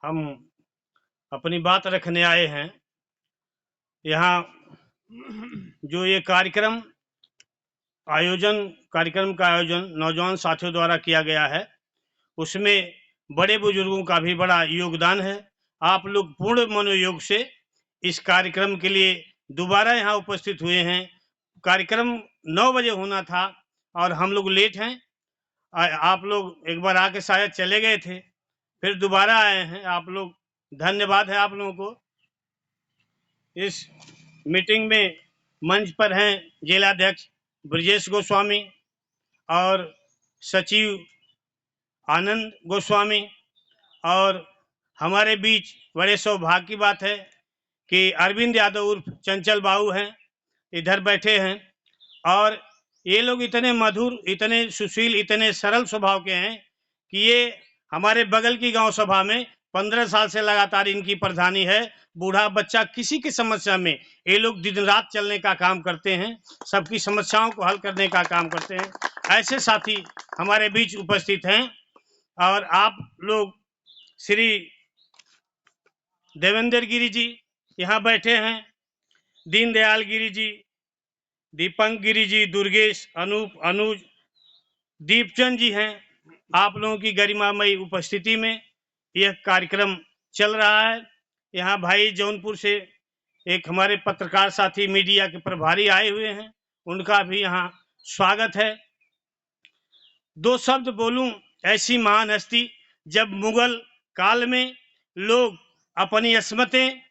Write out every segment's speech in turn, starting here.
हम अपनी बात रखने आए हैं। यहाँ जो ये कार्यक्रम का आयोजन नौजवान साथियों द्वारा किया गया है, उसमें बड़े बुजुर्गों का भी बड़ा योगदान है। आप लोग पूर्ण मनोयोग से इस कार्यक्रम के लिए दोबारा यहाँ उपस्थित हुए हैं। कार्यक्रम 9 बजे होना था और हम लोग लेट हैं। आप लोग एक बार आके शायद चले गए थे, फिर दोबारा आए हैं। आप लोग, धन्यवाद है आप लोगों को। इस मीटिंग में मंच पर हैं जिलाध्यक्ष ब्रजेश गोस्वामी और सचिव आनंद गोस्वामी, और हमारे बीच बड़े सौभाग्य की बात है कि अरविंद यादव उर्फ चंचल बाबू हैं, इधर बैठे हैं। और ये लोग इतने मधुर, इतने सुशील, इतने सरल स्वभाव के हैं कि ये हमारे बगल की गांव सभा में 15 साल से लगातार इनकी प्रधानी है। बूढ़ा बच्चा किसी की समस्या में ये लोग दिन रात चलने का काम करते हैं, सबकी समस्याओं को हल करने का काम करते हैं। ऐसे साथी हमारे बीच उपस्थित हैं और आप लोग श्री देवेंद्र गिरी जी यहाँ बैठे हैं, दीनदयाल गिरी जी, दीपंक गिरी जी, दुर्गेश, अनूप, अनुज, दीपचंद जी हैं। आप लोगों की गरिमामयी उपस्थिति में यह कार्यक्रम चल रहा है। यहाँ भाई जौनपुर से एक हमारे पत्रकार साथी मीडिया के प्रभारी आए हुए हैं, उनका भी यहाँ स्वागत है। दो शब्द बोलूं, ऐसी महान हस्ती जब मुगल काल में लोग अपनी अस्मतें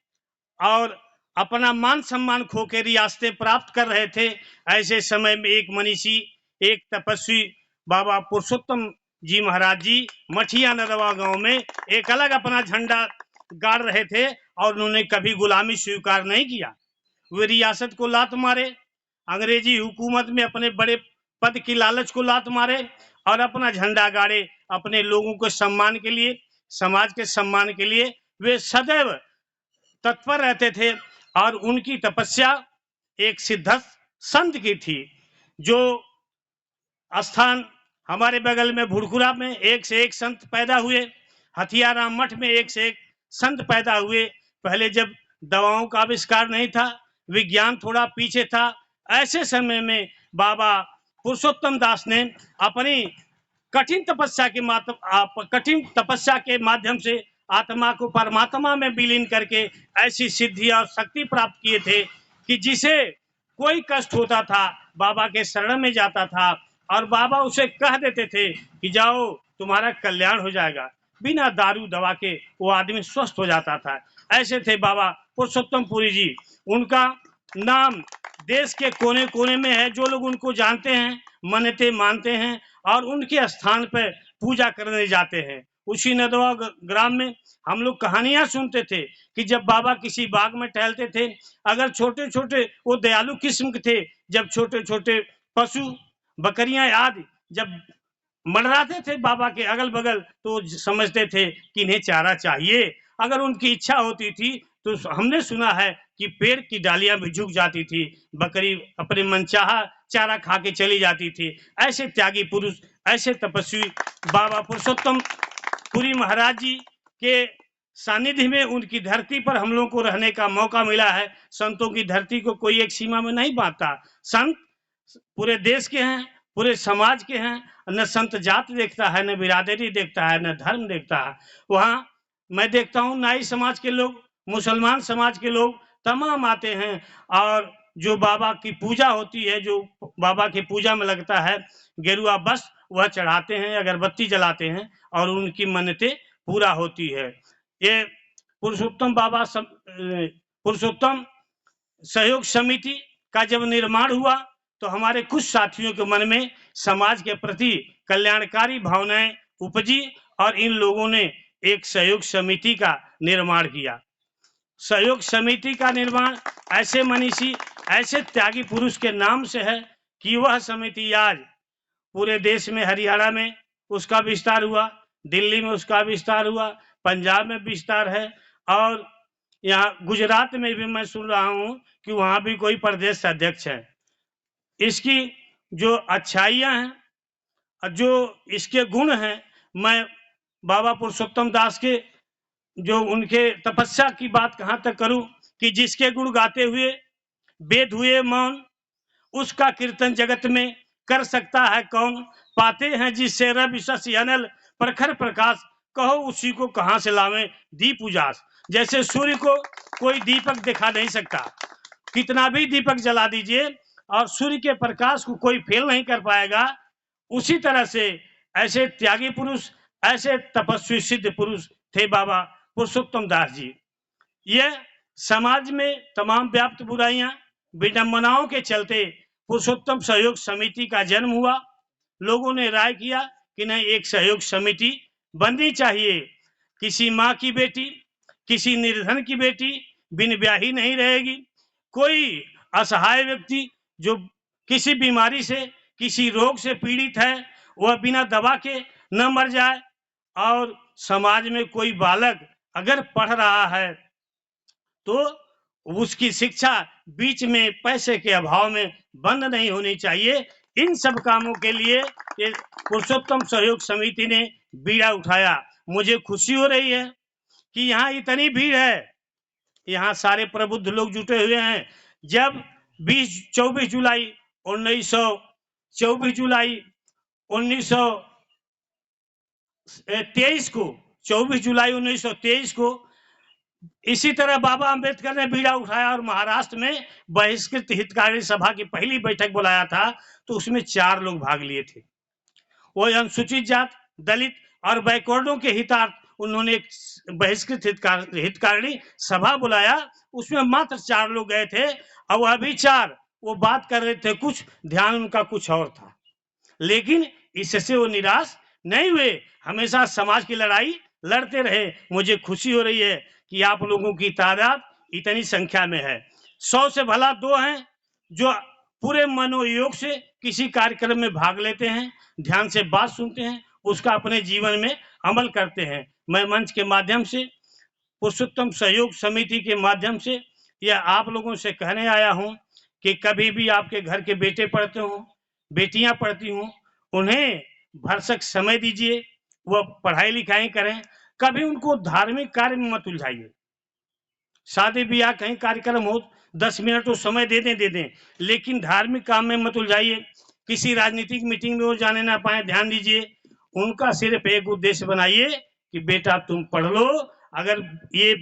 और अपना मान सम्मान खो के रियासतें प्राप्त कर रहे थे, ऐसे समय में एक मनीषी, एक तपस्वी बाबा पुरुषोत्तम जी महाराज जी मठिया नरवा गांव में एक अलग अपना झंडा गाड़ रहे थे और उन्होंने कभी गुलामी स्वीकार नहीं किया। वे रियासत को लात मारे, अंग्रेजी हुकूमत में अपने बड़े पद की लालच को लात मारे और अपना झंडा गाड़े। अपने लोगों के सम्मान के लिए, समाज के सम्मान के लिए वे सदैव तत्पर रहते थे। और उनकी तपस्या एक सिद्धस्थ संत की थी। जो स्थान हमारे बगल में भुड़कुरा में एक से एक संत पैदा हुए, हथियाराम मठ में एक से एक संत पैदा हुए। पहले जब दवाओं का आविष्कार नहीं था, विज्ञान थोड़ा पीछे था, ऐसे समय में बाबा पुरुषोत्तम दास ने अपनी कठिन तपस्या के माध्यम से आत्मा को परमात्मा में विलीन करके ऐसी सिद्धि और शक्ति प्राप्त किए थे कि जिसे कोई कष्ट होता था बाबा के शरण में जाता था और बाबा उसे कह देते थे कि जाओ तुम्हारा कल्याण हो जाएगा। बिना दारू दवा के वो आदमी स्वस्थ हो जाता था। ऐसे थे बाबा पुरुषोत्तम पुरी जी। उनका नाम देश के कोने कोने में है। जो लोग उनको जानते हैं, मन्नतें मानते हैं और उनके स्थान पर पूजा करने जाते हैं। उसी नदवा ग्राम में हम लोग कहानियां सुनते थे कि जब बाबा किसी बाग में टहलते थे, अगर छोटे छोटे, वो दयालु किस्म के थे, जब छोटे छोटे पशु, बकरियां आदि जब मंडराते थे बाबा के अगल बगल, तो समझते थे कि इन्हें चारा चाहिए। अगर उनकी इच्छा होती थी तो हमने सुना है कि पेड़ की डालियां भी झुक जाती थी, बकरी अपने मनचाहा चारा खा के चली जाती थी। ऐसे त्यागी पुरुष, ऐसे तपस्वी बाबा पुरुषोत्तम पुरी महाराज जी के सानिध्य में उनकी धरती पर हम लोगों को रहने का मौका मिला है। संतों की धरती को कोई एक सीमा में नहीं बांटता। संत पूरे देश के हैं, पूरे समाज के हैं। न संत जात देखता है, न बिरादरी देखता है, न धर्म देखता है। वहाँ मैं देखता हूँ नाई समाज के लोग, मुसलमान समाज के लोग तमाम आते हैं और जो बाबा की पूजा होती है, जो बाबा की पूजा में लगता है, गेरुआ बस वह चढ़ाते हैं, अगरबत्ती जलाते हैं और उनकी मन्नतें पूरा होती है। ये पुरुषोत्तम सहयोग समिति का जब निर्माण हुआ तो हमारे कुछ साथियों के मन में समाज के प्रति कल्याणकारी भावनाएं उपजी और इन लोगों ने एक सहयोग समिति का निर्माण किया। सहयोग समिति का निर्माण ऐसे मनीषी, ऐसे त्यागी पुरुष के नाम से है कि वह समिति आज पूरे देश में, हरियाणा में उसका विस्तार हुआ, दिल्ली में उसका विस्तार हुआ, पंजाब में विस्तार है और यहाँ गुजरात में भी मैं सुन रहा हूँ कि वहां भी कोई प्रदेश अध्यक्ष है। इसकी जो अच्छाइयां हैं, जो इसके गुण हैं, मैं बाबा पुरुषोत्तम दास के जो उनके तपस्या की बात कहाँ तक करूं कि जिसके गुण गाते हुए वेद हुए मौन, उसका कीर्तन जगत में कर सकता है कौन। पाते हैं जिससे रवि शशि अनल प्रखर प्रकाश, कहो उसी को कहां से लावें दीप उजास। जैसे सूर्य को कोई दीपक दिखा नहीं सकता, कितना भी दीपक जला दीजिए और सूर्य के प्रकाश को कोई फेल नहीं कर पाएगा। उसी तरह से ऐसे त्यागी पुरुष, ऐसे तपस्वी सिद्ध पुरुष थे बाबा पुरुषोत्तम दास जी। यह समाज में तमाम व्याप्त बुराइयां विडंबनाओं के चलते पुरुषोत्तम सहयोग समिति का जन्म हुआ। लोगों ने राय किया कि नहीं, एक सहयोग समिति बननी चाहिए। किसी माँ की बेटी, किसी निर्धन की बेटी बिन ब्याही नहीं रहेगी। कोई असहाय व्यक्ति जो किसी बीमारी से, किसी रोग से पीड़ित है, वह बिना दवा के न मर जाए। और समाज में कोई बालक अगर पढ़ रहा है तो उसकी शिक्षा बीच में पैसे के अभाव में बंद नहीं होनी चाहिए। इन सब कामों के लिए पुरुषोत्तम सहयोग समिति ने बीड़ा उठाया। मुझे खुशी हो रही है कि यहाँ इतनी भीड़ है, यहाँ सारे प्रबुद्ध लोग जुटे हुए हैं। जब 24 जुलाई 1923 को 24 जुलाई 1923 को इसी तरह बाबा अंबेडकर ने बीड़ा उठाया और महाराष्ट्र में बहिष्कृत हितकारी सभा की पहली बैठक बुलाया था, तो उसमें 4 लोग भाग लिए थे। वो अनुसूचित जात, दलित और बैकवर्डों के हितार्थ उन्होंने एक बहिष्कृत हितकारिणी सभा बुलाया। उसमें मात्र 4 लोग गए थे और वह भी 4 वो बात कर रहे थे कुछ, ध्यान उनका कुछ और था। लेकिन इससे वो निराश नहीं हुए, हमेशा समाज की लड़ाई लड़ते रहे। मुझे खुशी हो रही है कि आप लोगों की तादाद इतनी संख्या में है। 100 से भला 2 हैं जो पूरे मनोयोग से किसी कार्यक्रम में भाग लेते हैं, ध्यान से बात सुनते हैं, उसका अपने जीवन में अमल करते हैं। मैं मंच के माध्यम से, पुरुषोत्तम सहयोग समिति के माध्यम से यह आप लोगों से कहने आया हूं कि कभी भी आपके घर के बेटे पढ़ते हों, बेटियां पढ़ती हों, उन्हें भरसक समय दीजिए, वह पढ़ाई लिखाई करें। कभी उनको धार्मिक कार्य में मत उलझाइए। शादी ब्याह कहीं कार्यक्रम हो 10 मिनट तो समय दे दें, लेकिन धार्मिक काम में मत उलझाइए। किसी राजनीतिक मीटिंग में वो जाने ना पाए, ध्यान दीजिए। उनका सिर्फ एक उद्देश्य बनाइए कि बेटा तुम पढ़ लो। अगर ये